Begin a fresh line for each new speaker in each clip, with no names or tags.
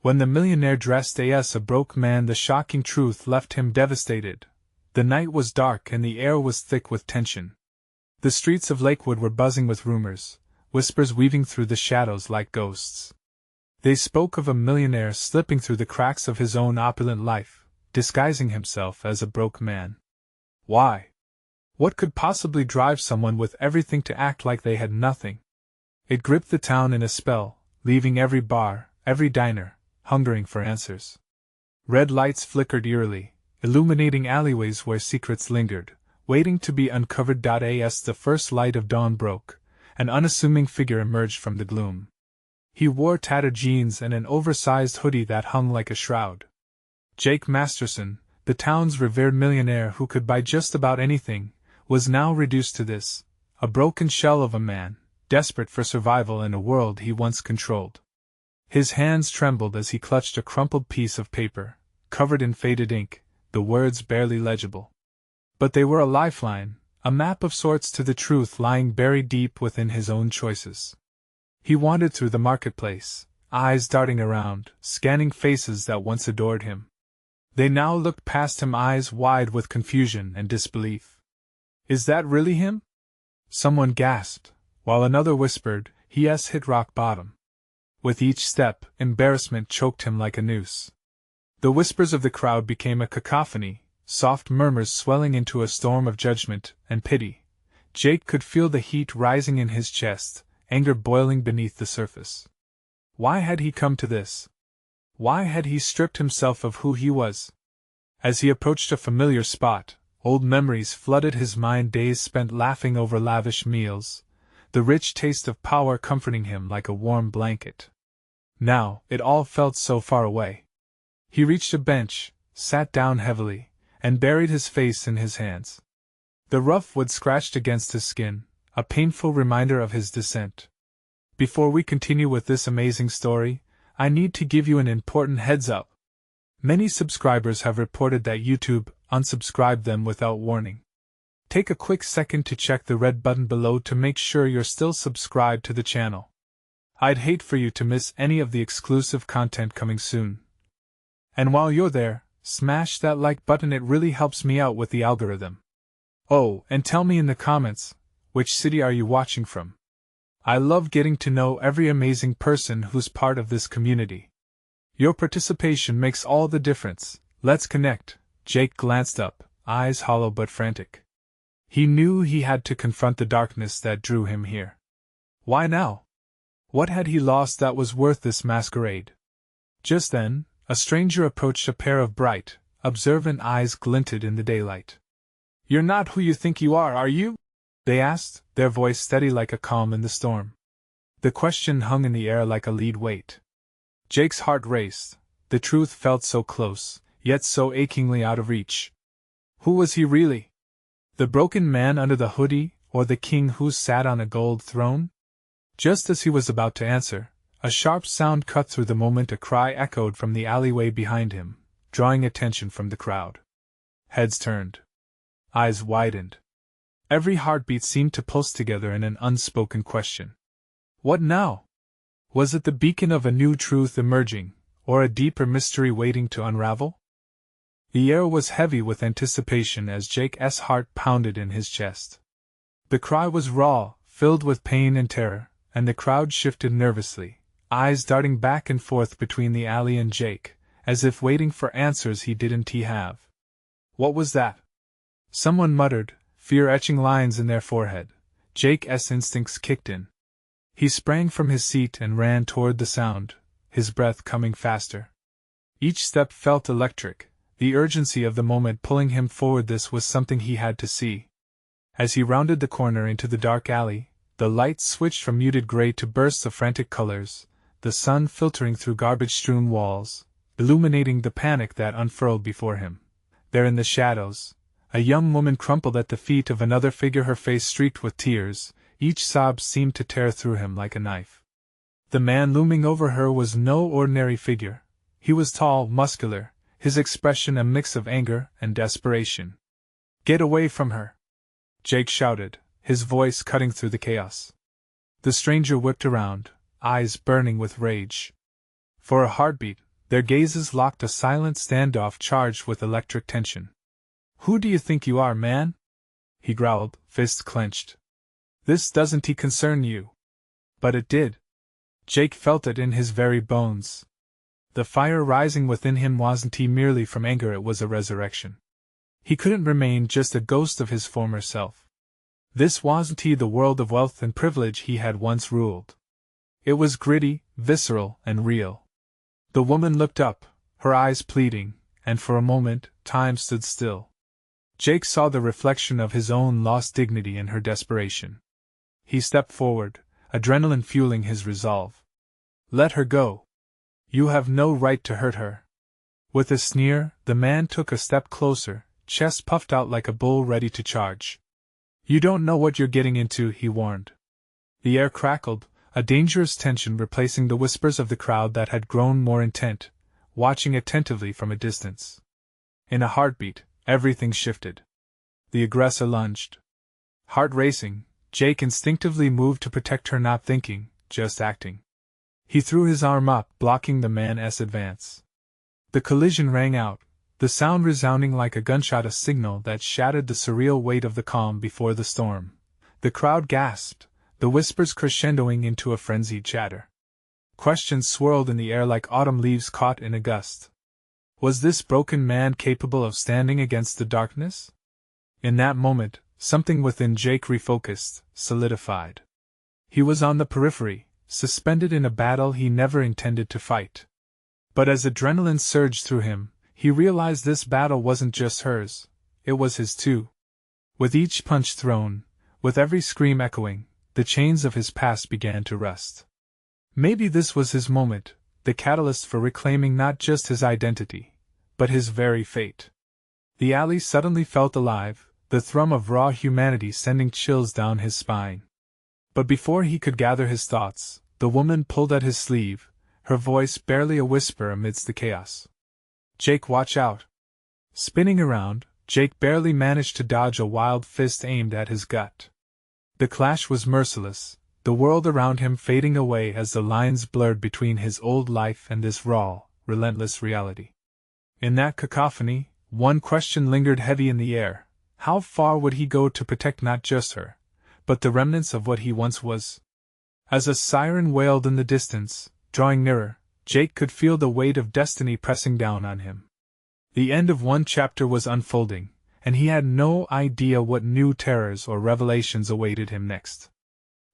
When the millionaire dressed as a broke man, the shocking truth left him devastated. The night was dark and the air was thick with tension. The streets of Lakewood were buzzing with rumors, whispers weaving through the shadows like ghosts. They spoke of a millionaire slipping through the cracks of his own opulent life, disguising himself as a broke man. Why? What could possibly drive someone with everything to act like they had nothing? It gripped the town in a spell, leaving every bar, every diner, hungering for answers. Red lights flickered eerily, illuminating alleyways where secrets lingered, waiting to be uncovered. As the first light of dawn broke, an unassuming figure emerged from the gloom. He wore tattered jeans and an oversized hoodie that hung like a shroud. Jake Masterson, the town's revered millionaire who could buy just about anything, was now reduced to this, a broken shell of a man, desperate for survival in a world he once controlled. His hands trembled as he clutched a crumpled piece of paper, covered in faded ink, the words barely legible. But they were a lifeline, a map of sorts to the truth lying buried deep within his own choices. He wandered through the marketplace, eyes darting around, scanning faces that once adored him. They now looked past him, eyes wide with confusion and disbelief. "Is that really him?" someone gasped, while another whispered, "He has hit rock bottom." With each step, embarrassment choked him like a noose. The whispers of the crowd became a cacophony, soft murmurs swelling into a storm of judgment and pity. Jake could feel the heat rising in his chest, anger boiling beneath the surface. Why had he come to this? Why had he stripped himself of who he was? As he approached a familiar spot, old memories flooded his mind, days spent laughing over lavish meals, the rich taste of power comforting him like a warm blanket. Now, it all felt so far away. He reached a bench, sat down heavily, and buried his face in his hands. The rough wood scratched against his skin, a painful reminder of his descent. Before we continue with this amazing story, I need to give you an important heads up. Many subscribers have reported that YouTube unsubscribed them without warning. Take a quick second to check the red button below to make sure you're still subscribed to the channel. I'd hate for you to miss any of the exclusive content coming soon. And while you're there, smash that like button, it really helps me out with the algorithm. Oh, and tell me in the comments, which city are you watching from? I love getting to know every amazing person who's part of this community. Your participation makes all the difference. Let's connect. Jake glanced up, eyes hollow but frantic. He knew he had to confront the darkness that drew him here. Why now? What had he lost that was worth this masquerade? Just then, a stranger approached. A pair of bright, observant eyes glinted in the daylight. "You're not who you think you are you?" they asked, their voice steady like a calm in the storm. The question hung in the air like a lead weight. Jake's heart raced. The truth felt so close, yet so achingly out of reach. Who was he really? The broken man under the hoodie, or the king who sat on a gold throne? Just as he was about to answer, a sharp sound cut through the moment. A cry echoed from the alleyway behind him, drawing attention from the crowd. Heads turned. Eyes widened. Every heartbeat seemed to pulse together in an unspoken question. What now? Was it the beacon of a new truth emerging, or a deeper mystery waiting to unravel? The air was heavy with anticipation as Jake's heart pounded in his chest. The cry was raw, filled with pain and terror, and the crowd shifted nervously, eyes darting back and forth between the alley and Jake, as if waiting for answers he didn't have. What was that? Someone muttered, fear etching lines in their forehead. Jake's instincts kicked in. He sprang from his seat and ran toward the sound, his breath coming faster. Each step felt electric, the urgency of the moment pulling him forward. This was something he had to see. As he rounded the corner into the dark alley, the lights switched from muted gray to bursts of frantic colors, the sun filtering through garbage-strewn walls, illuminating the panic that unfurled before him. There in the shadows, a young woman crumpled at the feet of another figure, her face streaked with tears. Each sob seemed to tear through him like a knife. The man looming over her was no ordinary figure. He was tall, muscular, his expression a mix of anger and desperation. "Get away from her!" Jake shouted, his voice cutting through the chaos. The stranger whipped around, eyes burning with rage. For a heartbeat, Their gazes locked, a silent standoff charged with electric tension. "Who do you think you are, man?" he growled, fists clenched. "This doesn't concern you." But it did. Jake felt it in his very bones. The fire rising within him wasn't merely from anger, it was a resurrection. He couldn't remain just a ghost of his former self. This wasn't the world of wealth and privilege he had once ruled. It was gritty, visceral, and real. The woman looked up, her eyes pleading, and for a moment, time stood still. Jake saw the reflection of his own lost dignity in her desperation. He stepped forward, adrenaline fueling his resolve. "Let her go. You have no right to hurt her." With a sneer, the man took a step closer, chest puffed out like a bull ready to charge. "You don't know what you're getting into," he warned. The air crackled, a dangerous tension replacing the whispers of the crowd that had grown more intent, watching attentively from a distance. In a heartbeat, everything shifted. The aggressor lunged. Heart racing, Jake instinctively moved to protect her, not thinking, just acting. He threw his arm up, blocking the man's advance. The collision rang out, the sound resounding like a gunshot, a signal that shattered the surreal weight of the calm before the storm. The crowd gasped, the whispers crescendoing into a frenzied chatter. Questions swirled in the air like autumn leaves caught in a gust. Was this broken man capable of standing against the darkness? In that moment, something within Jake refocused, solidified. He was on the periphery, suspended in a battle he never intended to fight. But as adrenaline surged through him, he realized this battle wasn't just hers, it was his too. With each punch thrown, with every scream echoing, the chains of his past began to rust. Maybe this was his moment, the catalyst for reclaiming not just his identity, but his very fate. The alley suddenly felt alive, the thrum of raw humanity sending chills down his spine. But before he could gather his thoughts, the woman pulled at his sleeve, her voice barely a whisper amidst the chaos. "Jake, watch out!" Spinning around, Jake barely managed to dodge a wild fist aimed at his gut. The clash was merciless, the world around him fading away as the lines blurred between his old life and this raw, relentless reality. In that cacophony, one question lingered heavy in the air: how far would he go to protect not just her, but the remnants of what he once was? As a siren wailed in the distance, drawing nearer, Jake could feel the weight of destiny pressing down on him. The end of one chapter was unfolding, and he had no idea what new terrors or revelations awaited him next.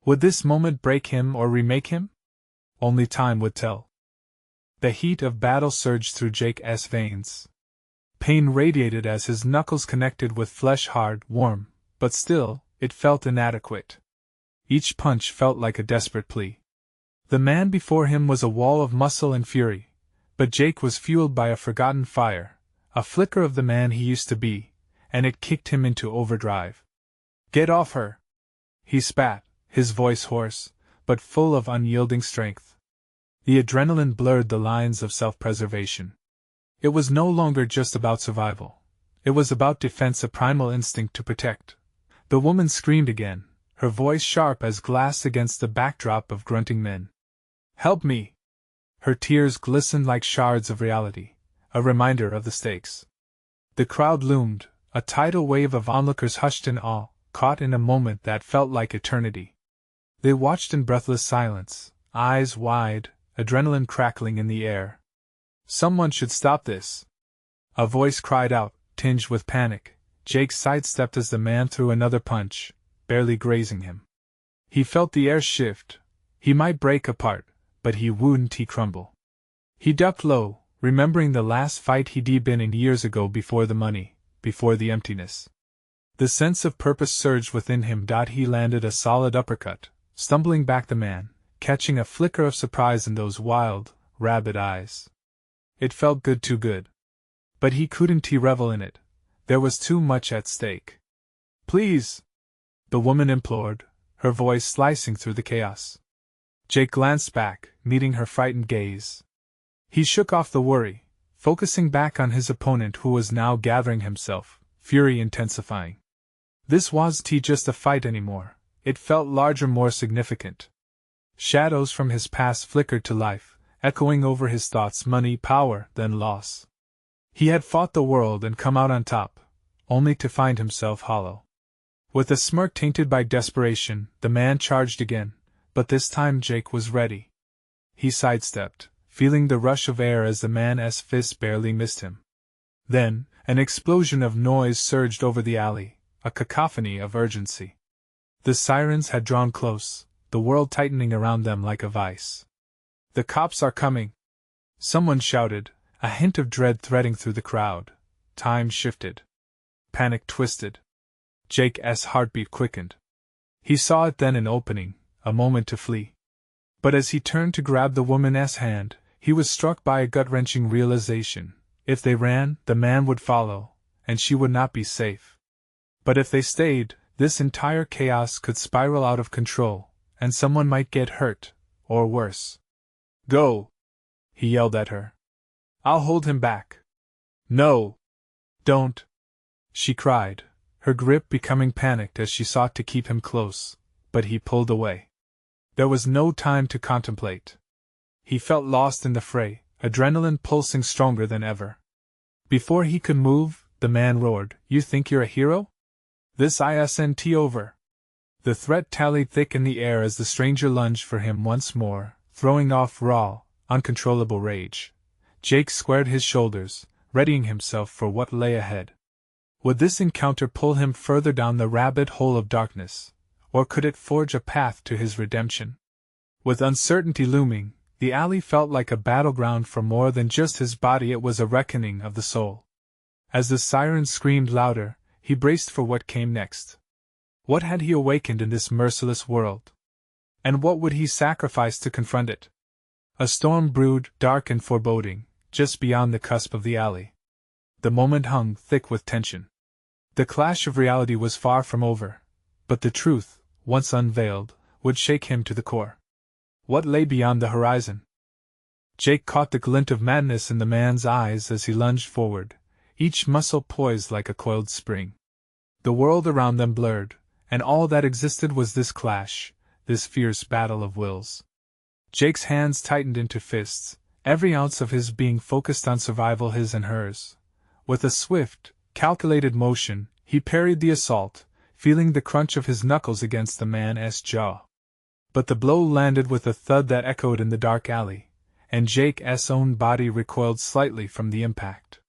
Would this moment break him or remake him? Only time would tell. The heat of battle surged through Jake's veins. Pain radiated as his knuckles connected with flesh, hard, warm, but still, it felt inadequate. Each punch felt like a desperate plea. The man before him was a wall of muscle and fury, but Jake was fueled by a forgotten fire, a flicker of the man he used to be, and it kicked him into overdrive. "Get off her!" he spat, his voice hoarse, but full of unyielding strength. The adrenaline blurred the lines of self-preservation. It was no longer just about survival. It was about defense, a primal instinct to protect. The woman screamed again, her voice sharp as glass against the backdrop of grunting men. "Help me!" Her tears glistened like shards of reality, a reminder of the stakes. The crowd loomed, a tidal wave of onlookers hushed in awe, caught in a moment that felt like eternity. They watched in breathless silence, eyes wide, adrenaline crackling in the air. "Someone should stop this!" A voice cried out, tinged with panic. Jake sidestepped as the man threw another punch, barely grazing him. He felt the air shift. He might break apart, but he wouldn't crumble. He ducked low, remembering the last fight he'd been in years ago, before the money, before the emptiness. The sense of purpose surged within him. He landed a solid uppercut, stumbling back the man, catching a flicker of surprise in those wild, rabid eyes. It felt good, too good. But he couldn't revel in it. There was too much at stake. "Please!" the woman implored, her voice slicing through the chaos. Jake glanced back, meeting her frightened gaze. He shook off the worry, focusing back on his opponent, who was now gathering himself, fury intensifying. This wasn't just a fight anymore. It felt larger, more significant. Shadows from his past flickered to life, echoing over his thoughts: money, power, then loss. He had fought the world and come out on top, only to find himself hollow. With a smirk tainted by desperation, the man charged again, but this time Jake was ready. He sidestepped, feeling the rush of air as the man's fist barely missed him. Then, an explosion of noise surged over the alley, a cacophony of urgency. The sirens had drawn close, the world tightening around them like a vice. "The cops are coming!" someone shouted, a hint of dread threading through the crowd. Time shifted. Panic twisted. Jake's heartbeat quickened. He saw it then, an opening, a moment to flee. But as he turned to grab the woman's hand, he was struck by a gut-wrenching realization. If they ran, the man would follow, and she would not be safe. But if they stayed, this entire chaos could spiral out of control, and someone might get hurt, or worse. "Go!" he yelled at her. "I'll hold him back." "No! Don't!" she cried, her grip becoming panicked as she sought to keep him close, but he pulled away. There was no time to contemplate. He felt lost in the fray, adrenaline pulsing stronger than ever. Before he could move, the man roared, "You think you're a hero? This isn't over." The threat tallied thick in the air as the stranger lunged for him once more, throwing off raw, uncontrollable rage. Jake squared his shoulders, readying himself for what lay ahead. Would this encounter pull him further down the rabbit hole of darkness, or could it forge a path to his redemption? With uncertainty looming, the alley felt like a battleground for more than just his body. It was a reckoning of the soul. As the sirens screamed louder, he braced for what came next. What had he awakened in this merciless world? And what would he sacrifice to confront it? A storm brewed, dark and foreboding, just beyond the cusp of the alley. The moment hung thick with tension. The clash of reality was far from over, but the truth, once unveiled, would shake him to the core. What lay beyond the horizon? Jake caught the glint of madness in the man's eyes as he lunged forward, each muscle poised like a coiled spring. The world around them blurred, and all that existed was this clash, this fierce battle of wills. Jake's hands tightened into fists, every ounce of his being focused on survival, his and hers. With a swift, calculated motion, he parried the assault, feeling the crunch of his knuckles against the man's jaw. But the blow landed with a thud that echoed in the dark alley, and Jake's own body recoiled slightly from the impact.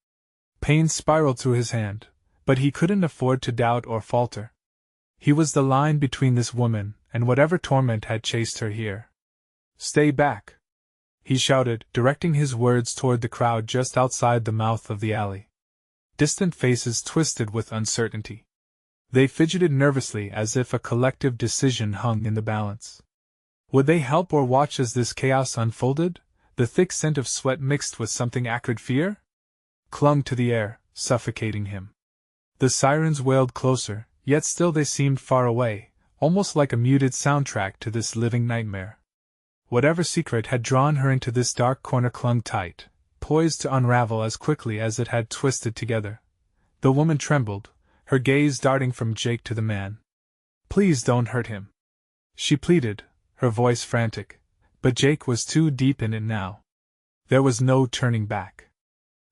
Pain spiraled through his hand, but he couldn't afford to doubt or falter. He was the line between this woman and whatever torment had chased her here. "Stay back!" he shouted, directing his words toward the crowd just outside the mouth of the alley. Distant faces twisted with uncertainty. They fidgeted nervously as if a collective decision hung in the balance. Would they help or watch as this chaos unfolded? The thick scent of sweat mixed with something acrid fear clung to the air, suffocating him. The sirens wailed closer, yet still they seemed far away, almost like a muted soundtrack to this living nightmare. Whatever secret had drawn her into this dark corner clung tight, poised to unravel as quickly as it had twisted together. The woman trembled, her gaze darting from Jake to the man. "Please don't hurt him," she pleaded, her voice frantic, but Jake was too deep in it now. There was no turning back.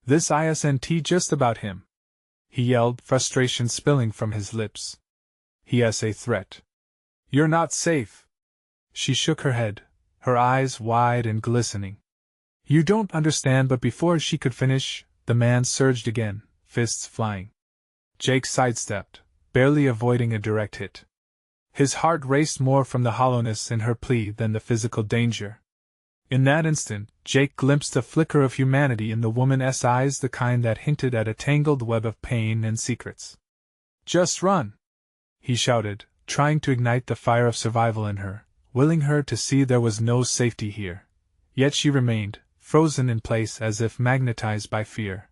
"This isn't just about him," he yelled, frustration spilling from his lips. "He is a threat. You're not safe." She shook her head, her eyes wide and glistening. "You don't understand," but before she could finish, the man surged again, fists flying. Jake sidestepped, barely avoiding a direct hit. His heart raced more from the hollowness in her plea than the physical danger. In that instant, Jake glimpsed a flicker of humanity in the woman's eyes, the kind that hinted at a tangled web of pain and secrets. "Just run!" he shouted, trying to ignite the fire of survival in her, willing her to see there was no safety here. Yet she remained, frozen in place as if magnetized by fear.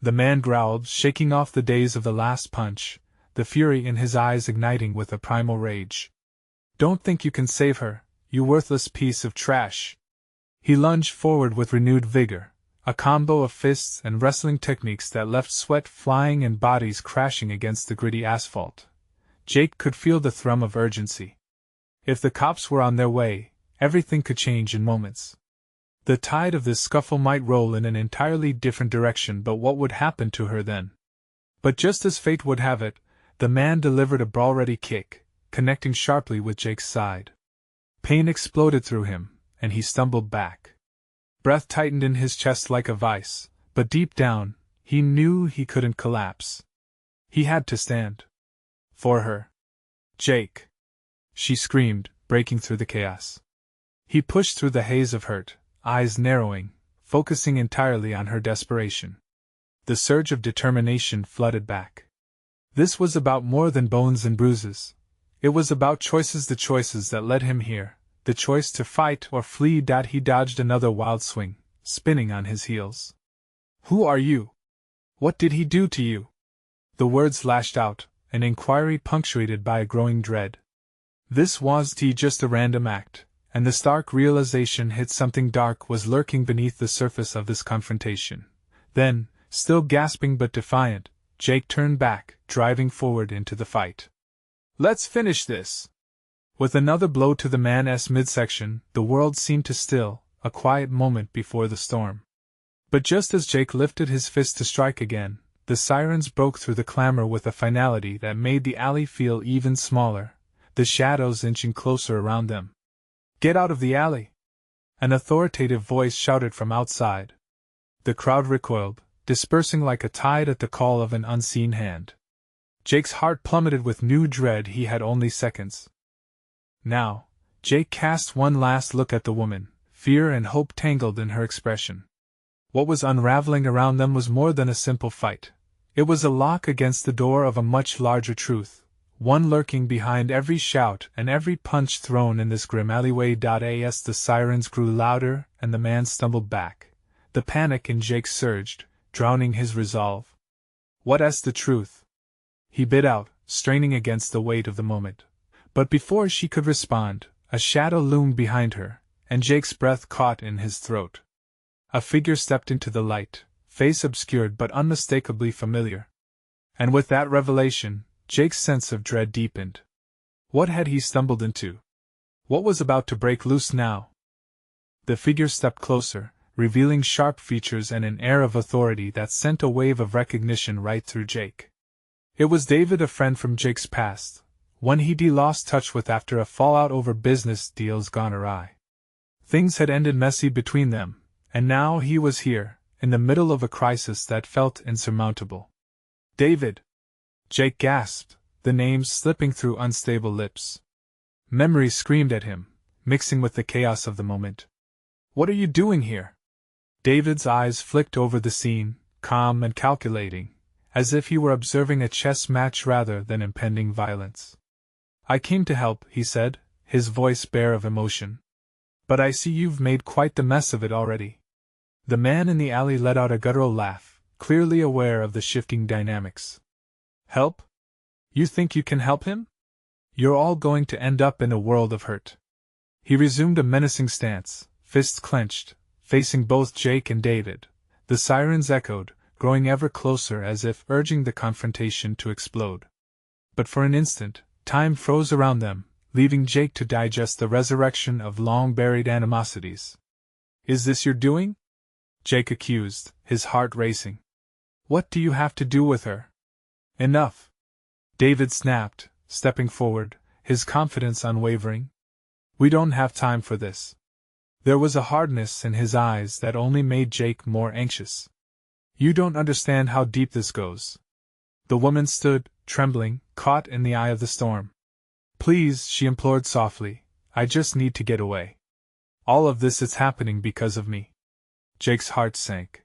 The man growled, shaking off the daze of the last punch, the fury in his eyes igniting with a primal rage. "Don't think you can save her, you worthless piece of trash!" He lunged forward with renewed vigor, a combo of fists and wrestling techniques that left sweat flying and bodies crashing against the gritty asphalt. Jake could feel the thrum of urgency. If the cops were on their way, everything could change in moments. The tide of this scuffle might roll in an entirely different direction, but what would happen to her then? But just as fate would have it, the man delivered a ball-ready kick, connecting sharply with Jake's side. Pain exploded through him, and he stumbled back. Breath tightened in his chest like a vice, but deep down, he knew he couldn't collapse. He had to stand. For her. Jake! She screamed, breaking through the chaos. He pushed through the haze of hurt, eyes narrowing, focusing entirely on her desperation. The surge of determination flooded back. This was about more than bones and bruises. It was about choices, the choices that led him here, the choice to fight or flee. He dodged another wild swing, spinning on his heels. Who are you? What did he do to you? The words lashed out, an inquiry punctuated by a growing dread. This was just a random act, and the stark realization hit something dark was lurking beneath the surface of this confrontation. Then, still gasping but defiant, Jake turned back, driving forward into the fight. Let's finish this! With another blow to the man's midsection, the world seemed to still, a quiet moment before the storm. But just as Jake lifted his fist to strike again, the sirens broke through the clamor with a finality that made the alley feel even smaller, the shadows inching closer around them. Get out of the alley! An authoritative voice shouted from outside. The crowd recoiled, dispersing like a tide at the call of an unseen hand. Jake's heart plummeted with new dread. He had only seconds. Now, Jake cast one last look at the woman, fear and hope tangled in her expression. What was unraveling around them was more than a simple fight. It was a lock against the door of a much larger truth, one lurking behind every shout and every punch thrown in this grim alleyway. As the sirens grew louder and the man stumbled back, the panic in Jake surged, drowning his resolve. What's the truth? He bit out, straining against the weight of the moment. But before she could respond, a shadow loomed behind her, and Jake's breath caught in his throat. A figure stepped into the light, face obscured but unmistakably familiar. And with that revelation, Jake's sense of dread deepened. What had he stumbled into? What was about to break loose now? The figure stepped closer, revealing sharp features and an air of authority that sent a wave of recognition right through Jake. It was David, a friend from Jake's past, one he'd lost touch with after a fallout over business deals gone awry. Things had ended messy between them, and now he was here, in the middle of a crisis that felt insurmountable. David! Jake gasped, the name slipping through unstable lips. Memory screamed at him, mixing with the chaos of the moment. What are you doing here? David's eyes flicked over the scene, calm and calculating, as if he were observing a chess match rather than impending violence. I came to help, he said, his voice bare of emotion. But I see you've made quite the mess of it already. The man in the alley let out a guttural laugh, clearly aware of the shifting dynamics. Help? You think you can help him? You're all going to end up in a world of hurt. He resumed a menacing stance, fists clenched, facing both Jake and David. The sirens echoed, growing ever closer as if urging the confrontation to explode. But for an instant, time froze around them, leaving Jake to digest the resurrection of long-buried animosities. Is this your doing? Jake accused, his heart racing. What do you have to do with her? Enough! David snapped, stepping forward, his confidence unwavering. We don't have time for this. There was a hardness in his eyes that only made Jake more anxious. You don't understand how deep this goes. The woman stood, trembling, caught in the eye of the storm. Please, she implored softly, I just need to get away. All of this is happening because of me. Jake's heart sank.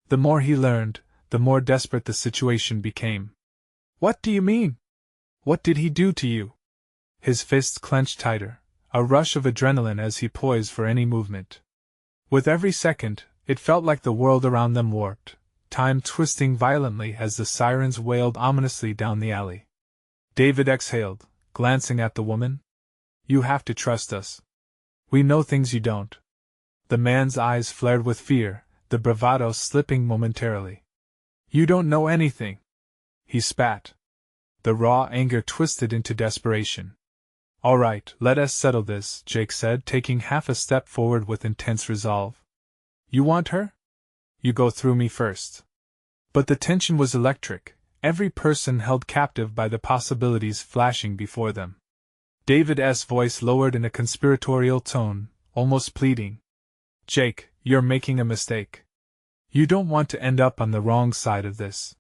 The more he learned, the more desperate the situation became. What do you mean? What did he do to you? His fists clenched tighter, a rush of adrenaline as he poised for any movement. With every second, it felt like the world around them warped, time twisting violently as the sirens wailed ominously down the alley. David exhaled, glancing at the woman. You have to trust us. We know things you don't. The man's eyes flared with fear, the bravado slipping momentarily. You don't know anything. He spat. The raw anger twisted into desperation. All right, let us settle this, Jake said, taking half a step forward with intense resolve. You want her? You go through me first. But the tension was electric, every person held captive by the possibilities flashing before them. David's voice lowered in a conspiratorial tone, almost pleading. Jake, you're making a mistake. You don't want to end up on the wrong side of this.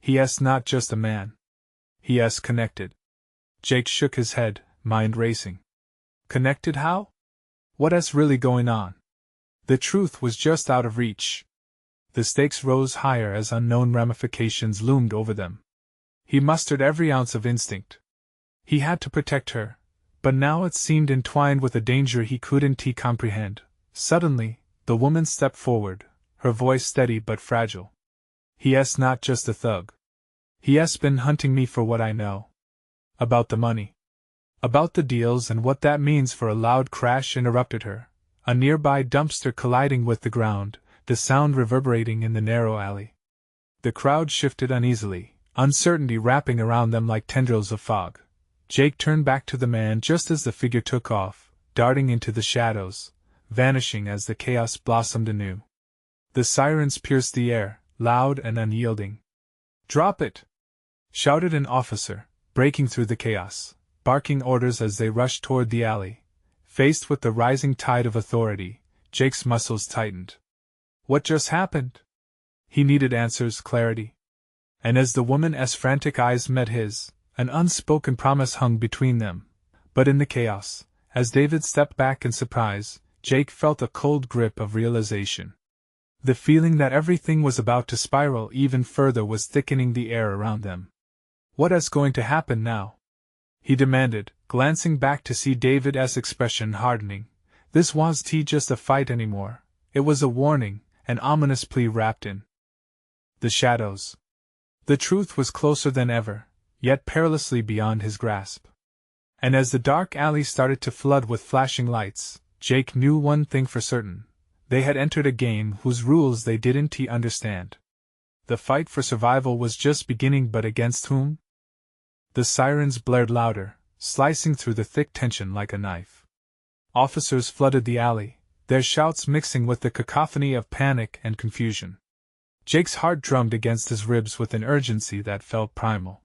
He's not just a man. He's connected. Jake shook his head, mind racing. Connected how? What's really going on? The truth was just out of reach. The stakes rose higher as unknown ramifications loomed over them. He mustered every ounce of instinct. He had to protect her, but now it seemed entwined with a danger he couldn't comprehend. Suddenly, the woman stepped forward, her voice steady but fragile. He's not just a thug. He's been hunting me for what I know. About the money. About the deals and what that means. For a loud crash interrupted her, a nearby dumpster colliding with the ground, the sound reverberating in the narrow alley. The crowd shifted uneasily, uncertainty wrapping around them like tendrils of fog. Jake turned back to the man just as the figure took off, darting into the shadows, vanishing as the chaos blossomed anew. The sirens pierced the air, loud and unyielding. "Drop it!" shouted an officer, breaking through the chaos, barking orders as they rushed toward the alley. Faced with the rising tide of authority, Jake's muscles tightened. What just happened? He needed answers, clarity. And as the woman's frantic eyes met his, an unspoken promise hung between them. But in the chaos, as David stepped back in surprise, Jake felt a cold grip of realization. The feeling that everything was about to spiral even further was thickening the air around them. What's going to happen now? He demanded, glancing back to see David's expression hardening. This wasn't just a fight anymore. It was a warning, an ominous plea wrapped in the shadows. The truth was closer than ever, yet perilously beyond his grasp. And as the dark alley started to flood with flashing lights, Jake knew one thing for certain. They had entered a game whose rules they didn't understand. The fight for survival was just beginning, but against whom? The sirens blared louder, slicing through the thick tension like a knife. Officers flooded the alley, their shouts mixing with the cacophony of panic and confusion. Jake's heart drummed against his ribs with an urgency that felt primal.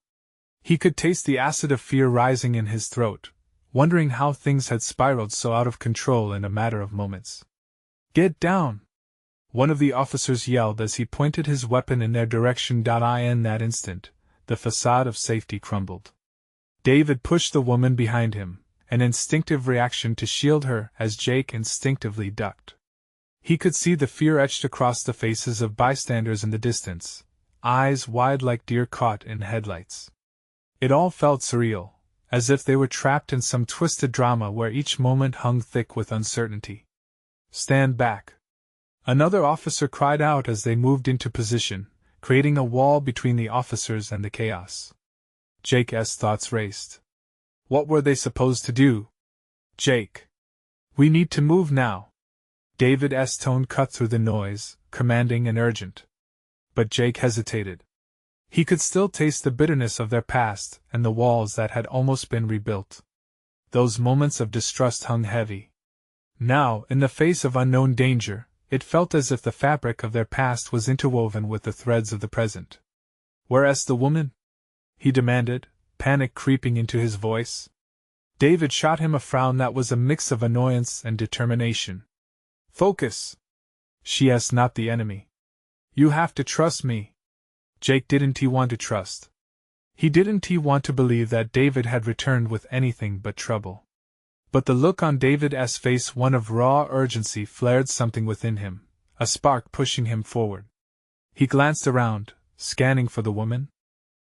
He could taste the acid of fear rising in his throat, wondering how things had spiraled so out of control in a matter of moments. "Get down!" one of the officers yelled as he pointed his weapon in their direction. In that instant, the facade of safety crumbled. David pushed the woman behind him, an instinctive reaction to shield her as Jake instinctively ducked. He could see the fear etched across the faces of bystanders in the distance, eyes wide like deer caught in headlights. It all felt surreal, as if they were trapped in some twisted drama where each moment hung thick with uncertainty. "Stand back!" another officer cried out as they moved into position, creating a wall between the officers and the chaos. Jake's thoughts raced. What were they supposed to do? "Jake! We need to move now!" David's tone cut through the noise, commanding and urgent. But Jake hesitated. He could still taste the bitterness of their past and the walls that had almost been rebuilt. Those moments of distrust hung heavy. Now, in the face of unknown danger, it felt as if the fabric of their past was interwoven with the threads of the present. "Where's the woman?" he demanded, panic creeping into his voice. David shot him a frown that was a mix of annoyance and determination. "Focus! She's not the enemy. You have to trust me." Jake didn't want to trust. He didn't want to believe that David had returned with anything but trouble. But the look on David's face, one of raw urgency, flared something within him, a spark pushing him forward. He glanced around, scanning for the woman.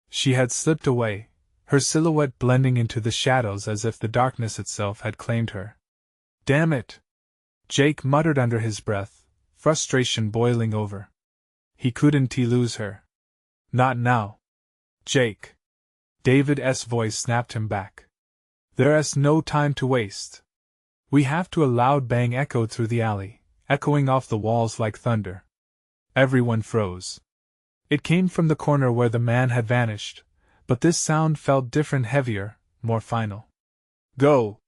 She had slipped away, her silhouette blending into the shadows as if the darkness itself had claimed her. "Damn it!" Jake muttered under his breath, frustration boiling over. He couldn't lose her. "Not now. Jake!" David's voice snapped him back. "There's no time to waste." "We have to." A loud bang echoed through the alley, echoing off the walls like thunder. Everyone froze. It came from the corner where the man had vanished, but this sound felt different, heavier, more final. "Go!"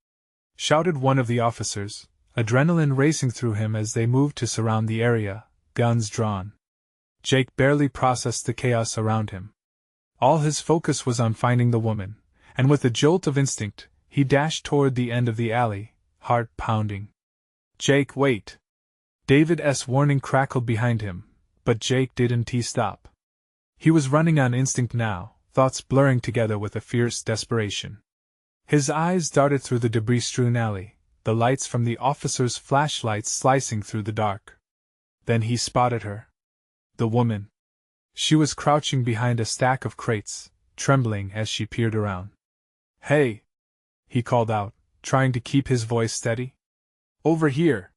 shouted one of the officers, adrenaline racing through him as they moved to surround the area, guns drawn. Jake barely processed the chaos around him. All his focus was on finding the woman, and with a jolt of instinct, he dashed toward the end of the alley, heart pounding. "Jake, wait!" David's warning crackled behind him, but Jake didn't stop. He was running on instinct now, thoughts blurring together with a fierce desperation. His eyes darted through the debris-strewn alley, the lights from the officers' flashlights slicing through the dark. Then he spotted her. The woman. She was crouching behind a stack of crates, trembling as she peered around. "Hey!" he called out, trying to keep his voice steady. "Over here!"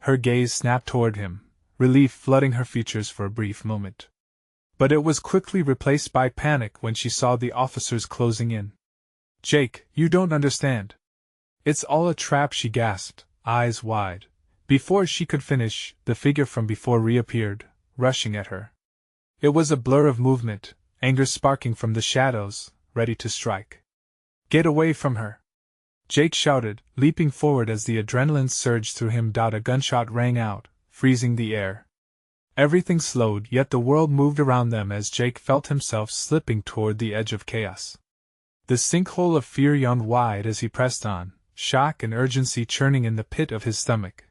Her gaze snapped toward him, relief flooding her features for a brief moment. But it was quickly replaced by panic when she saw the officers closing in. "Jake, you don't understand. It's all a trap," she gasped, eyes wide. Before she could finish, the figure from before reappeared, rushing at her. It was a blur of movement, anger sparking from the shadows, ready to strike. "Get away from her!" Jake shouted, leaping forward as the adrenaline surged through him. A gunshot rang out, freezing the air. Everything slowed, yet the world moved around them as Jake felt himself slipping toward the edge of chaos. The sinkhole of fear yawned wide as he pressed on, shock and urgency churning in the pit of his stomach.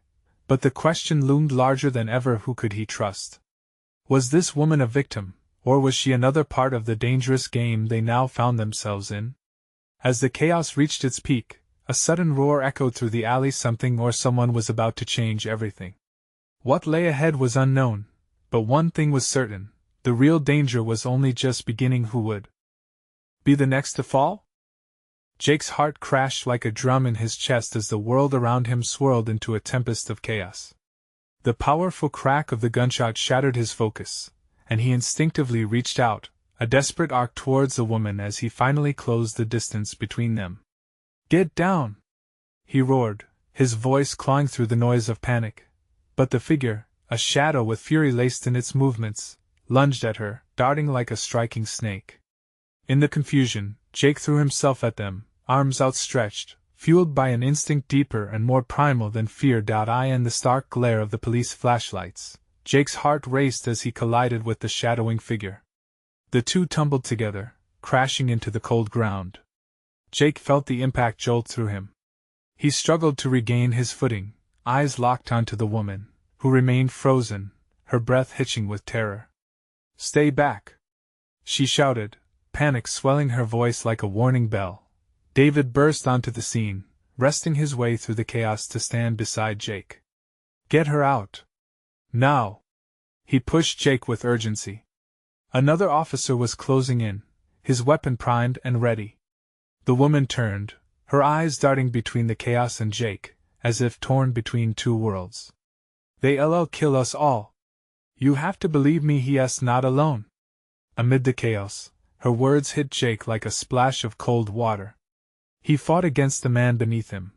But the question loomed larger than ever: who could he trust? Was this woman a victim, or was she another part of the dangerous game they now found themselves in? As the chaos reached its peak, a sudden roar echoed through the alley. Something or someone was about to change everything. What lay ahead was unknown, but one thing was certain: the real danger was only just beginning. Who would be the next to fall? Jake's heart crashed like a drum in his chest as the world around him swirled into a tempest of chaos. The powerful crack of the gunshot shattered his focus, and he instinctively reached out, a desperate arc towards the woman as he finally closed the distance between them. "Get down!" he roared, his voice clawing through the noise of panic. But the figure, a shadow with fury laced in its movements, lunged at her, darting like a striking snake. In the confusion, Jake threw himself at them, arms outstretched, fueled by an instinct deeper and more primal than fear. In the stark glare of the police flashlights, Jake's heart raced as he collided with the shadowing figure. The two tumbled together, crashing into the cold ground. Jake felt the impact jolt through him. He struggled to regain his footing, eyes locked onto the woman, who remained frozen, her breath hitching with terror. "Stay back!" she shouted, panic swelling her voice like a warning bell. David burst onto the scene, wresting his way through the chaos to stand beside Jake. "Get her out! Now!" He pushed Jake with urgency. Another officer was closing in, his weapon primed and ready. The woman turned, her eyes darting between the chaos and Jake, as if torn between two worlds. "They'll kill us all. You have to believe me, he's not alone." Amid the chaos, her words hit Jake like a splash of cold water. He fought against the man beneath him,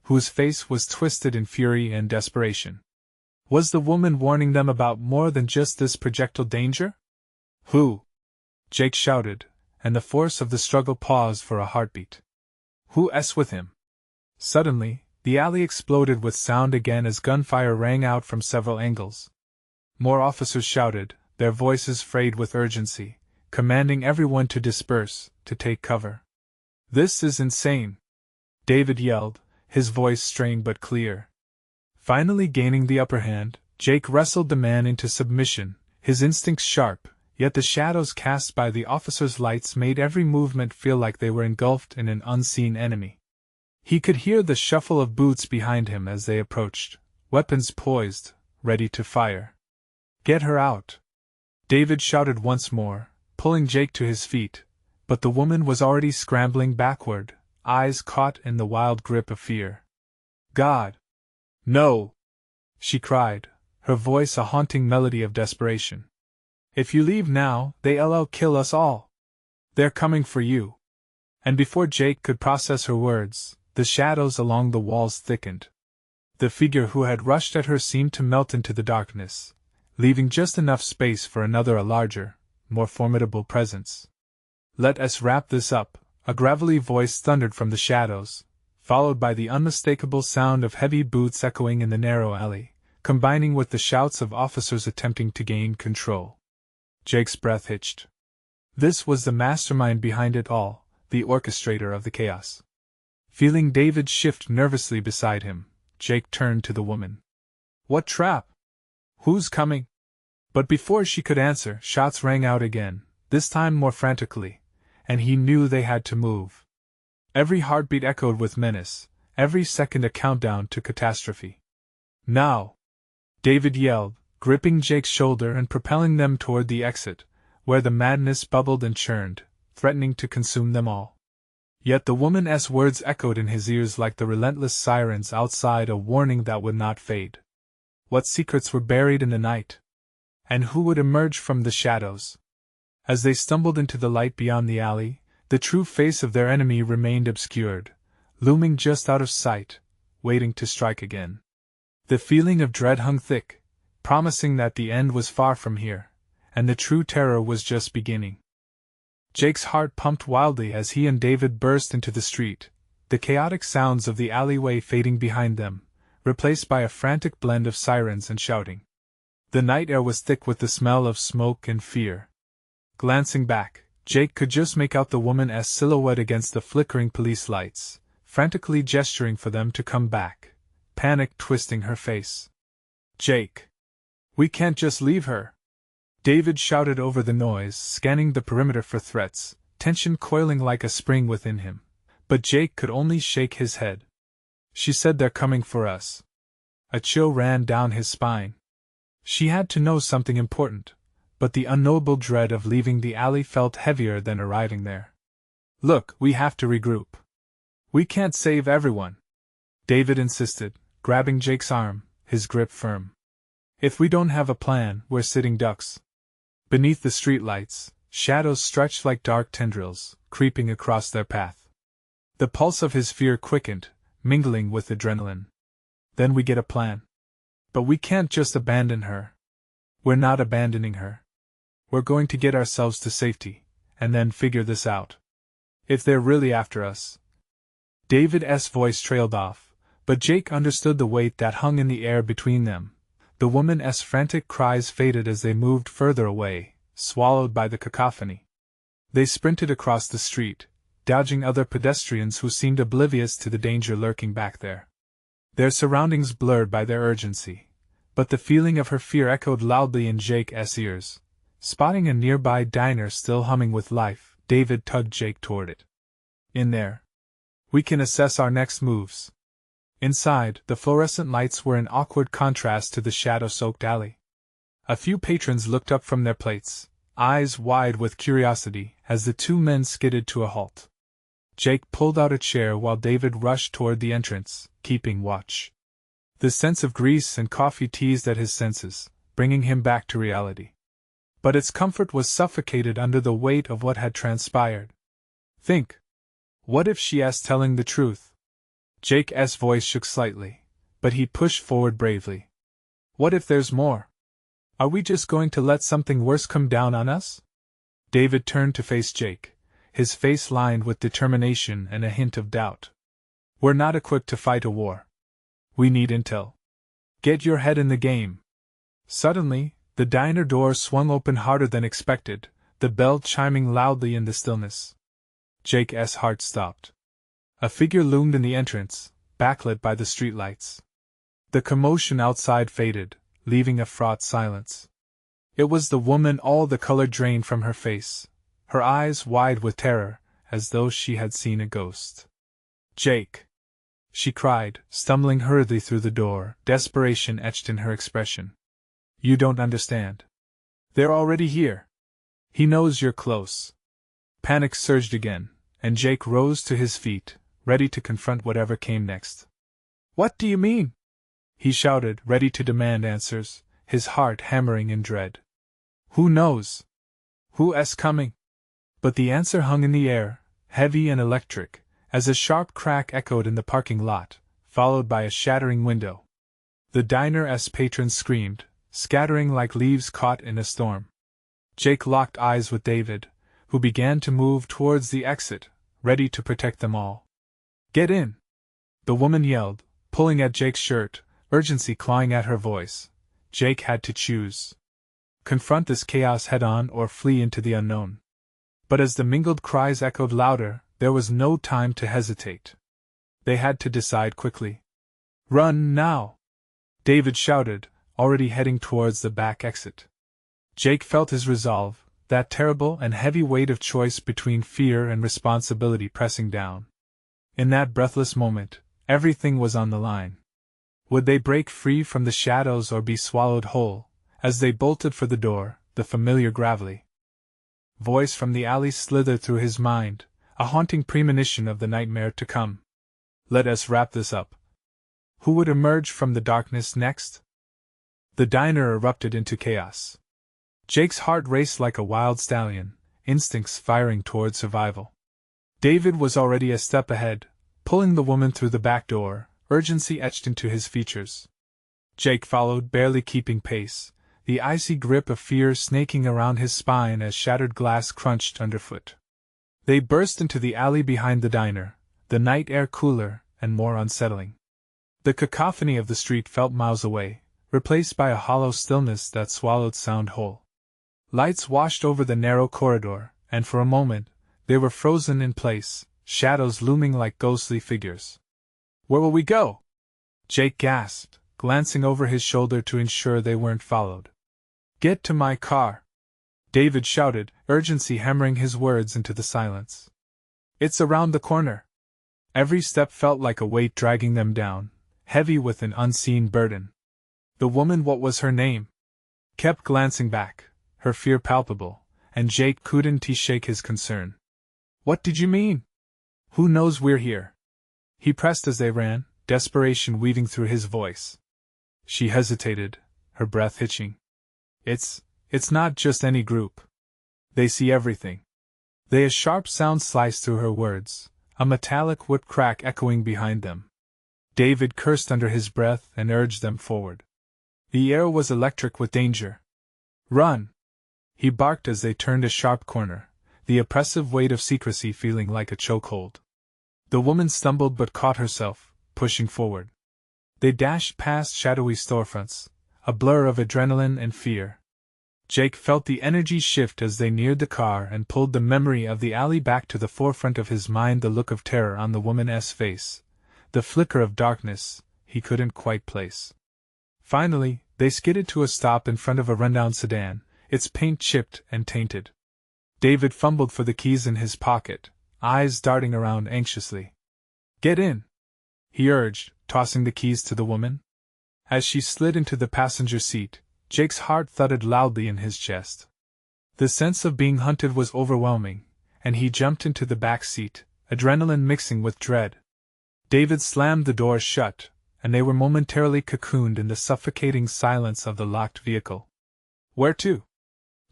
whose face was twisted in fury and desperation. Was the woman warning them about more than just this projectile danger? "Who?" Jake shouted, and the force of the struggle paused for a heartbeat. "Who's with him?" Suddenly, the alley exploded with sound again as gunfire rang out from several angles. More officers shouted, their voices frayed with urgency, commanding everyone to disperse, to take cover. "This is insane!" David yelled, his voice strained but clear. Finally gaining the upper hand, Jake wrestled the man into submission, his instincts sharp, yet the shadows cast by the officers' lights made every movement feel like they were engulfed in an unseen enemy. He could hear the shuffle of boots behind him as they approached, weapons poised, ready to fire. "Get her out!" David shouted once more, pulling Jake to his feet, but the woman was already scrambling backward, eyes caught in the wild grip of fear. "God! No!" she cried, her voice a haunting melody of desperation. "If you leave now, they'll kill us all. They're coming for you." And before Jake could process her words, the shadows along the walls thickened. The figure who had rushed at her seemed to melt into the darkness, leaving just enough space for another, a larger, more formidable presence. "Let us wrap this up," a gravelly voice thundered from the shadows, followed by the unmistakable sound of heavy boots echoing in the narrow alley, combining with the shouts of officers attempting to gain control. Jake's breath hitched. This was the mastermind behind it all, the orchestrator of the chaos. Feeling David shift nervously beside him, Jake turned to the woman. "What trap? Who's coming?" But before she could answer, shots rang out again, this time more frantically, and he knew they had to move. Every heartbeat echoed with menace, every second a countdown to catastrophe. "Now!" David yelled, gripping Jake's shoulder and propelling them toward the exit, where the madness bubbled and churned, threatening to consume them all. Yet the woman's words echoed in his ears like the relentless sirens outside, a warning that would not fade. What secrets were buried in the night? And who would emerge from the shadows? As they stumbled into the light beyond the alley, the true face of their enemy remained obscured, looming just out of sight, waiting to strike again. The feeling of dread hung thick, promising that the end was far from here, and the true terror was just beginning. Jake's heart pumped wildly as he and David burst into the street, the chaotic sounds of the alleyway fading behind them, replaced by a frantic blend of sirens and shouting. The night air was thick with the smell of smoke and fear. Glancing back, Jake could just make out the woman's silhouette against the flickering police lights, frantically gesturing for them to come back, panic twisting her face. "Jake! We can't just leave her!" David shouted over the noise, scanning the perimeter for threats, tension coiling like a spring within him. But Jake could only shake his head. "She said they're coming for us." A chill ran down his spine. She had to know something important, but the unknowable dread of leaving the alley felt heavier than arriving there. "Look, we have to regroup. We can't save everyone," David insisted, grabbing Jake's arm, his grip firm. "If we don't have a plan, we're sitting ducks." Beneath the streetlights, shadows stretched like dark tendrils, creeping across their path. The pulse of his fear quickened, mingling with adrenaline. "Then we get a plan. But we can't just abandon her." "We're not abandoning her. We're going to get ourselves to safety, and then figure this out. If they're really after us." David's voice trailed off, but Jake understood the weight that hung in the air between them. The woman's frantic cries faded as they moved further away, swallowed by the cacophony. They sprinted across the street, dodging other pedestrians who seemed oblivious to the danger lurking back there. Their surroundings blurred by their urgency, but the feeling of her fear echoed loudly in Jake's ears. Spotting a nearby diner still humming with life, David tugged Jake toward it. "In there. We can assess our next moves." Inside, the fluorescent lights were in awkward contrast to the shadow-soaked alley. A few patrons looked up from their plates, eyes wide with curiosity, as the two men skidded to a halt. Jake pulled out a chair while David rushed toward the entrance, keeping watch. The sense of grease and coffee teased at his senses, bringing him back to reality. But its comfort was suffocated under the weight of what had transpired. "Think. What if she's telling the truth?" Jake's voice shook slightly, but he pushed forward bravely. "What if there's more? Are we just going to let something worse come down on us?" David turned to face Jake, his face lined with determination and a hint of doubt. "We're not equipped to fight a war. We need intel. Get your head in the game." Suddenly, the diner door swung open harder than expected, the bell chiming loudly in the stillness. Jake's heart stopped. A figure loomed in the entrance, backlit by the streetlights. The commotion outside faded, leaving a fraught silence. It was the woman, all the color drained from her face, her eyes wide with terror, as though she had seen a ghost. "Jake!" she cried, stumbling hurriedly through the door, desperation etched in her expression. "You don't understand. They're already here. He knows you're close." Panic surged again, and Jake rose to his feet, ready to confront whatever came next. "What do you mean?" he shouted, ready to demand answers, his heart hammering in dread. "Who knows? Who's coming?" But the answer hung in the air, heavy and electric, as a sharp crack echoed in the parking lot, followed by a shattering window. The diner's patrons screamed, scattering like leaves caught in a storm. Jake locked eyes with David, who began to move towards the exit, ready to protect them all. "Get in!" The woman yelled, pulling at Jake's shirt, urgency clawing at her voice. Jake had to choose. Confront this chaos head-on or flee into the unknown. But as the mingled cries echoed louder, there was no time to hesitate. They had to decide quickly. Run now! David shouted, already heading towards the back exit. Jake felt his resolve, that terrible and heavy weight of choice between fear and responsibility pressing down. In that breathless moment, everything was on the line. Would they break free from the shadows or be swallowed whole? As they bolted for the door, the familiar gravelly voice from the alley slithered through his mind, a haunting premonition of the nightmare to come. Let us wrap this up. Who would emerge from the darkness next? The diner erupted into chaos. Jake's heart raced like a wild stallion, instincts firing toward survival. David was already a step ahead, pulling the woman through the back door, urgency etched into his features. Jake followed, barely keeping pace, the icy grip of fear snaking around his spine as shattered glass crunched underfoot. They burst into the alley behind the diner, the night air cooler and more unsettling. The cacophony of the street felt miles away, replaced by a hollow stillness that swallowed sound whole. Lights washed over the narrow corridor, and for a moment, they were frozen in place, shadows looming like ghostly figures. Where will we go? Jake gasped, glancing over his shoulder to ensure they weren't followed. Get to my car! David shouted, urgency hammering his words into the silence. It's around the corner. Every step felt like a weight dragging them down, heavy with an unseen burden. The woman, what was her name? Kept glancing back, her fear palpable, and Jake couldn't shake his concern. What did you mean? Who knows we're here? He pressed as they ran, desperation weaving through his voice. She hesitated, her breath hitching. It's not just any group. They see everything. A sharp sound sliced through her words, a metallic whip crack echoing behind them. David cursed under his breath and urged them forward. The air was electric with danger. Run! He barked as they turned a sharp corner, the oppressive weight of secrecy feeling like a chokehold. The woman stumbled but caught herself, pushing forward. They dashed past shadowy storefronts, a blur of adrenaline and fear. Jake felt the energy shift as they neared the car and pulled the memory of the alley back to the forefront of his mind, the look of terror on the woman's face, the flicker of darkness he couldn't quite place. Finally, they skidded to a stop in front of a rundown sedan, its paint chipped and tainted. David fumbled for the keys in his pocket, eyes darting around anxiously. Get in! He urged, tossing the keys to the woman. As she slid into the passenger seat, Jake's heart thudded loudly in his chest. The sense of being hunted was overwhelming, and he jumped into the back seat, adrenaline mixing with dread. David slammed the door shut, and they were momentarily cocooned in the suffocating silence of the locked vehicle. Where to?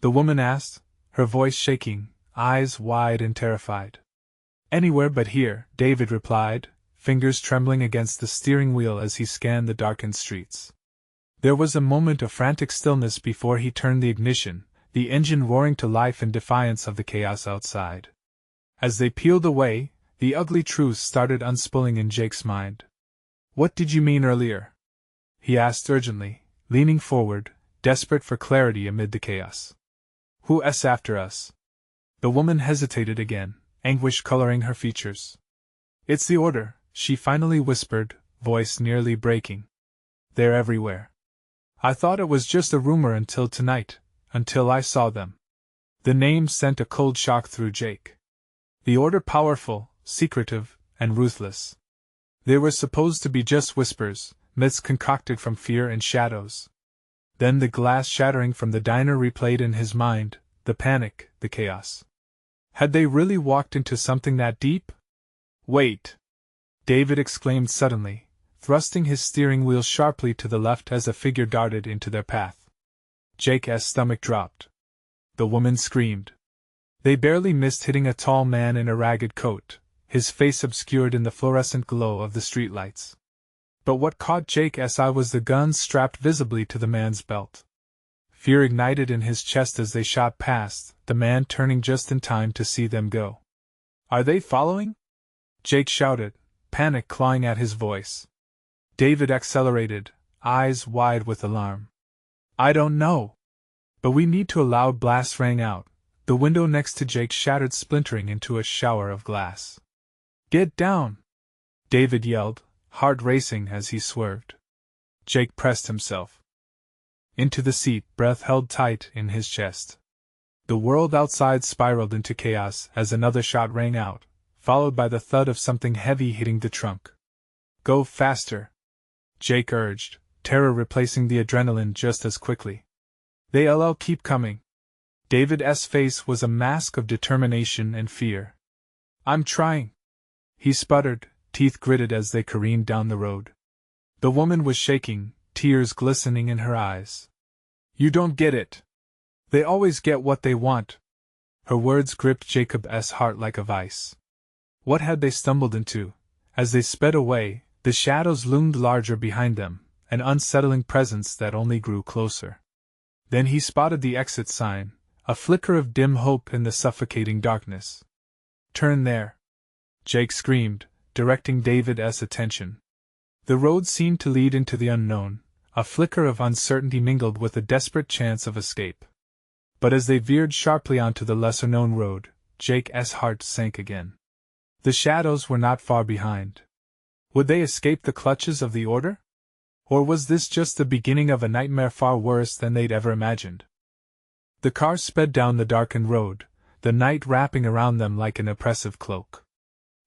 The woman asked, her voice shaking, eyes wide and terrified. Anywhere but here, David replied, fingers trembling against the steering wheel as he scanned the darkened streets. There was a moment of frantic stillness before he turned the ignition, the engine roaring to life in defiance of the chaos outside. As they peeled away, the ugly truth started unspooling in Jake's mind. What did you mean earlier? He asked urgently, leaning forward, desperate for clarity amid the chaos. Who's after us? The woman hesitated again, anguish coloring her features. It's the order, she finally whispered, voice nearly breaking. They're everywhere. I thought it was just a rumor until tonight, until I saw them. The name sent a cold shock through Jake. The order powerful, secretive, and ruthless. They were supposed to be just whispers, myths concocted from fear and shadows. Then the glass shattering from the diner replayed in his mind, the panic, the chaos. Had they really walked into something that deep? Wait! David exclaimed suddenly, thrusting his steering wheel sharply to the left as a figure darted into their path. Jake's stomach dropped. The woman screamed. They barely missed hitting a tall man in a ragged coat, his face obscured in the fluorescent glow of the streetlights. But what caught Jake's eye was the gun strapped visibly to the man's belt. Fear ignited in his chest as they shot past, the man turning just in time to see them go. Are they following? Jake shouted, panic clawing at his voice. David accelerated, eyes wide with alarm. I don't know. But we need to. A loud blast rang out. The window next to Jake shattered, splintering into a shower of glass. Get down! David yelled, heart racing as he swerved. Jake pressed himself into the seat, breath held tight in his chest. The world outside spiraled into chaos as another shot rang out, followed by the thud of something heavy hitting the trunk. Go faster, Jake urged, terror replacing the adrenaline just as quickly. They'll keep coming. David's face was a mask of determination and fear. I'm trying, he sputtered, teeth gritted as they careened down the road. The woman was shaking, tears glistening in her eyes. You don't get it. They always get what they want. Her words gripped Jacob's heart like a vice. What had they stumbled into? As they sped away, the shadows loomed larger behind them, an unsettling presence that only grew closer. Then he spotted the exit sign, a flicker of dim hope in the suffocating darkness. Turn there, Jake screamed, directing David's attention. The road seemed to lead into the unknown, a flicker of uncertainty mingled with a desperate chance of escape. But as they veered sharply onto the lesser-known road, Jake's heart sank again. The shadows were not far behind. Would they escape the clutches of the Order? Or was this just the beginning of a nightmare far worse than they'd ever imagined? The car sped down the darkened road, the night wrapping around them like an oppressive cloak.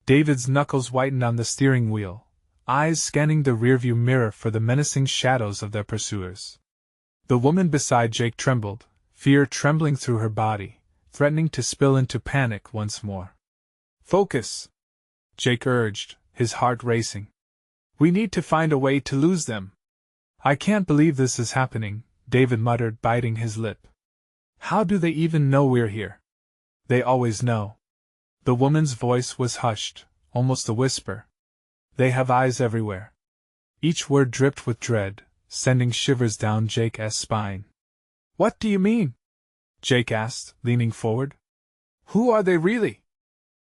David's knuckles whitened on the steering wheel, eyes scanning the rearview mirror for the menacing shadows of their pursuers. The woman beside Jake trembled, fear trembling through her body, threatening to spill into panic once more. Focus, Jake urged, his heart racing. We need to find a way to lose them. I can't believe this is happening, David muttered, biting his lip. How do they even know we're here? They always know. The woman's voice was hushed, almost a whisper. They have eyes everywhere. Each word dripped with dread, sending shivers down Jake's spine. What do you mean? Jake asked, leaning forward. Who are they really?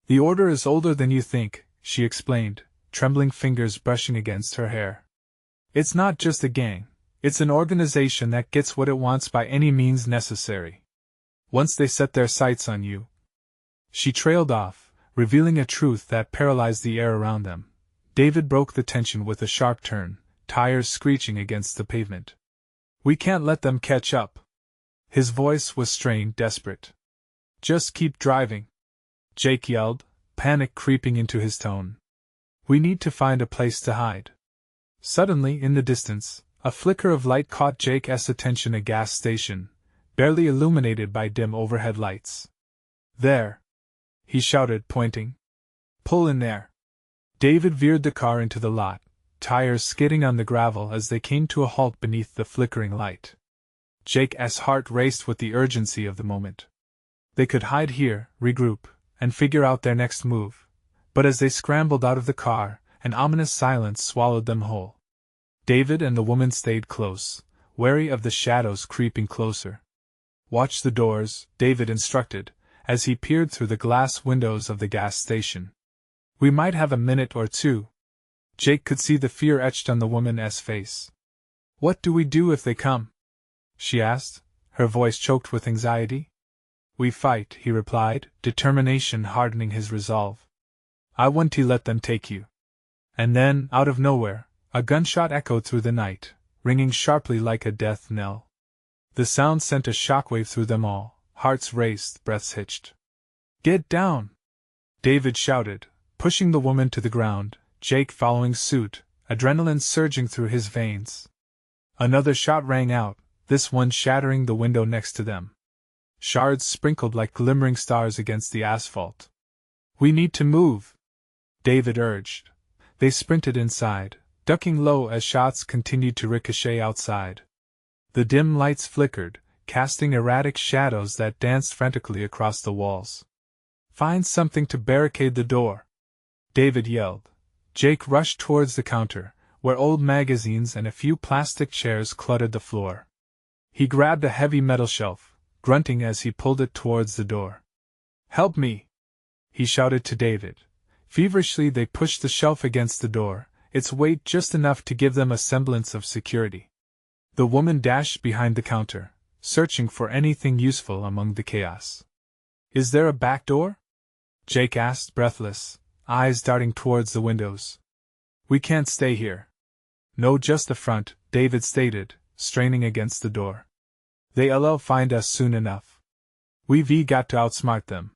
The Order is older than you think, she explained, trembling fingers brushing against her hair. It's not just a gang, it's an organization that gets what it wants by any means necessary. Once they set their sights on you. She trailed off, revealing a truth that paralyzed the air around them. David broke the tension with a sharp turn, tires screeching against the pavement. We can't let them catch up. His voice was strained, desperate. Just keep driving, Jake yelled, panic creeping into his tone. We need to find a place to hide. Suddenly, in the distance, a flicker of light caught Jake's attention, a gas station, barely illuminated by dim overhead lights. There! He shouted, pointing. Pull in there. David veered the car into the lot, tires skidding on the gravel as they came to a halt beneath the flickering light. Jake's heart raced with the urgency of the moment. They could hide here, regroup, and figure out their next move, but as they scrambled out of the car, an ominous silence swallowed them whole. David and the woman stayed close, wary of the shadows creeping closer. Watch the doors, David instructed, as he peered through the glass windows of the gas station. We might have a minute or two. Jake could see the fear etched on the woman's face. What do we do if they come? She asked, her voice choked with anxiety. We fight, he replied, determination hardening his resolve. I won't let them take you. And then, out of nowhere, a gunshot echoed through the night, ringing sharply like a death knell. The sound sent a shockwave through them all, hearts raced, breaths hitched. Get down! David shouted, pushing the woman to the ground, Jake following suit, adrenaline surging through his veins. Another shot rang out, this one shattering the window next to them. Shards sprinkled like glimmering stars against the asphalt. We need to move, David urged. They sprinted inside, ducking low as shots continued to ricochet outside. The dim lights flickered, casting erratic shadows that danced frantically across the walls. Find something to barricade the door, David yelled. Jake rushed towards the counter, where old magazines and a few plastic chairs cluttered the floor. He grabbed a heavy metal shelf, grunting as he pulled it towards the door. Help me! He shouted to David, Feverishly they pushed the shelf against the door, its weight just enough to give them a semblance of security. The woman dashed behind the counter, searching for anything useful among the chaos. "Is there a back door?" Jake asked, breathless, eyes darting towards the windows. "We can't stay here." "No, just the front," David stated, straining against the door. "They'll find us soon enough. We've got to outsmart them."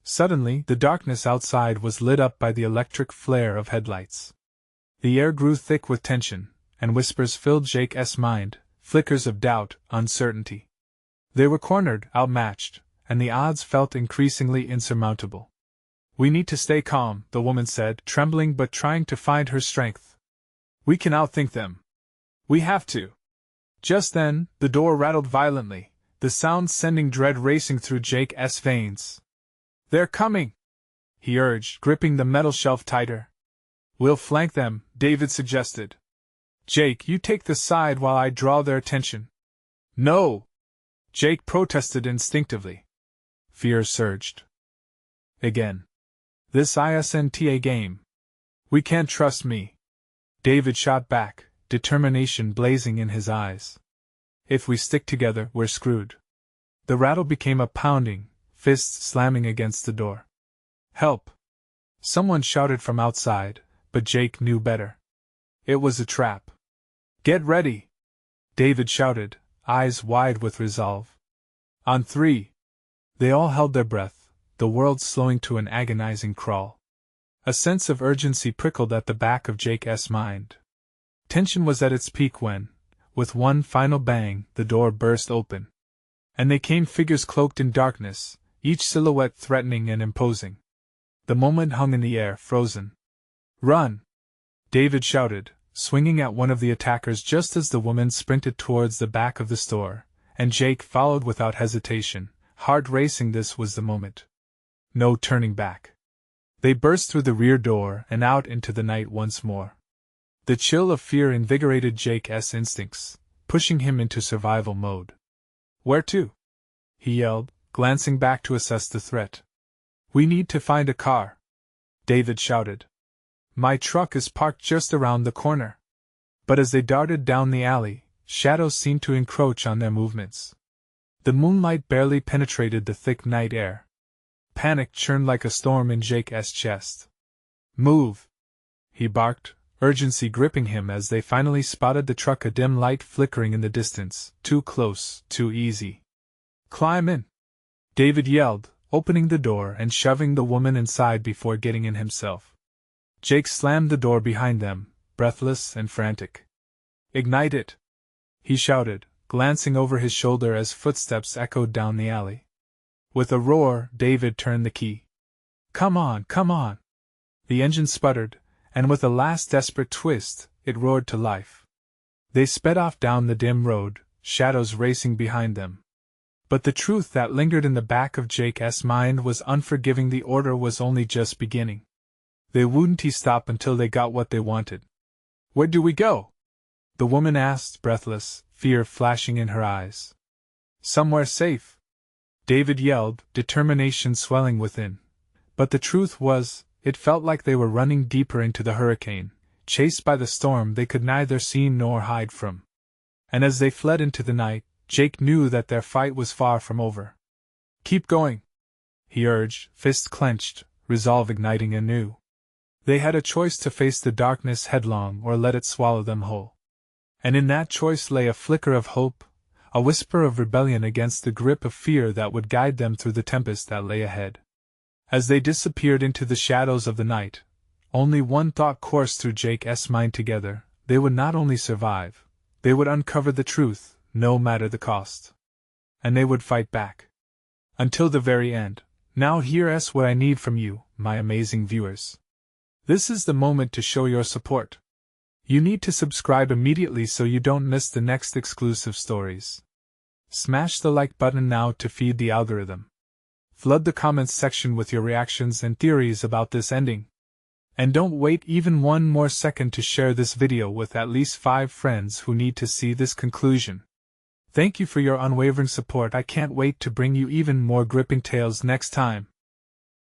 Suddenly, the darkness outside was lit up by the electric flare of headlights. The air grew thick with tension, and whispers filled Jake's mind, flickers of doubt, uncertainty. They were cornered, outmatched, and the odds felt increasingly insurmountable. "We need to stay calm," the woman said, trembling but trying to find her strength. "We can outthink them. We have to." Just then, the door rattled violently, the sound sending dread racing through Jake's veins. "They're coming!" he urged, gripping the metal shelf tighter. "We'll flank them," David suggested. "Jake, you take the side while I draw their attention." "No!" Jake protested instinctively. Fear surged. Again. "This isn't a game. We can't trust me." David shot back, determination blazing in his eyes. "If we stick together, we're screwed." The rattle became a pounding, fists slamming against the door. "Help!" Someone shouted from outside, but Jake knew better. It was a trap. "Get ready!" David shouted, eyes wide with resolve. "On 3. They all held their breath, the world slowing to an agonizing crawl. A sense of urgency prickled at the back of Jake's mind. Tension was at its peak when, with one final bang, the door burst open. And they came, figures cloaked in darkness, each silhouette threatening and imposing. The moment hung in the air, frozen. "Run!" David shouted, swinging at one of the attackers just as the woman sprinted towards the back of the store, and Jake followed without hesitation, heart racing. This was the moment. No turning back. They burst through the rear door and out into the night once more. The chill of fear invigorated Jake's instincts, pushing him into survival mode. "Where to?" he yelled, glancing back to assess the threat. "We need to find a car," David shouted. "My truck is parked just around the corner." But as they darted down the alley, shadows seemed to encroach on their movements. The moonlight barely penetrated the thick night air. Panic churned like a storm in Jake's chest. "Move!" he barked, urgency gripping him as they finally spotted the truck, a dim light flickering in the distance. Too close, too easy. "Climb in!" David yelled, opening the door and shoving the woman inside before getting in himself. Jake slammed the door behind them, breathless and frantic. "Ignite it!" he shouted, glancing over his shoulder as footsteps echoed down the alley. With a roar, David turned the key. "Come on, come on!" The engine sputtered, and with a last desperate twist, it roared to life. They sped off down the dim road, shadows racing behind them. But the truth that lingered in the back of Jake's mind was unforgiving. The order was only just beginning. They wouldn't stop until they got what they wanted. "Where do we go?" the woman asked, breathless, fear flashing in her eyes. "Somewhere safe," David yelled, determination swelling within. But the truth was, it felt like they were running deeper into the hurricane, chased by the storm they could neither see nor hide from. And as they fled into the night, Jake knew that their fight was far from over. "Keep going," he urged, fists clenched, resolve igniting anew. They had a choice to face the darkness headlong or let it swallow them whole. And in that choice lay a flicker of hope, a whisper of rebellion against the grip of fear that would guide them through the tempest that lay ahead. As they disappeared into the shadows of the night, only one thought coursed through Jake's mind: together, they would not only survive, they would uncover the truth, no matter the cost. And they would fight back. Until the very end. Now here's what I need from you, my amazing viewers. This is the moment to show your support. You need to subscribe immediately so you don't miss the next exclusive stories. Smash the like button now to feed the algorithm. Flood the comments section with your reactions and theories about this ending. And don't wait even one more second to share this video with at least 5 friends who need to see this conclusion. Thank you for your unwavering support. I can't wait to bring you even more gripping tales next time.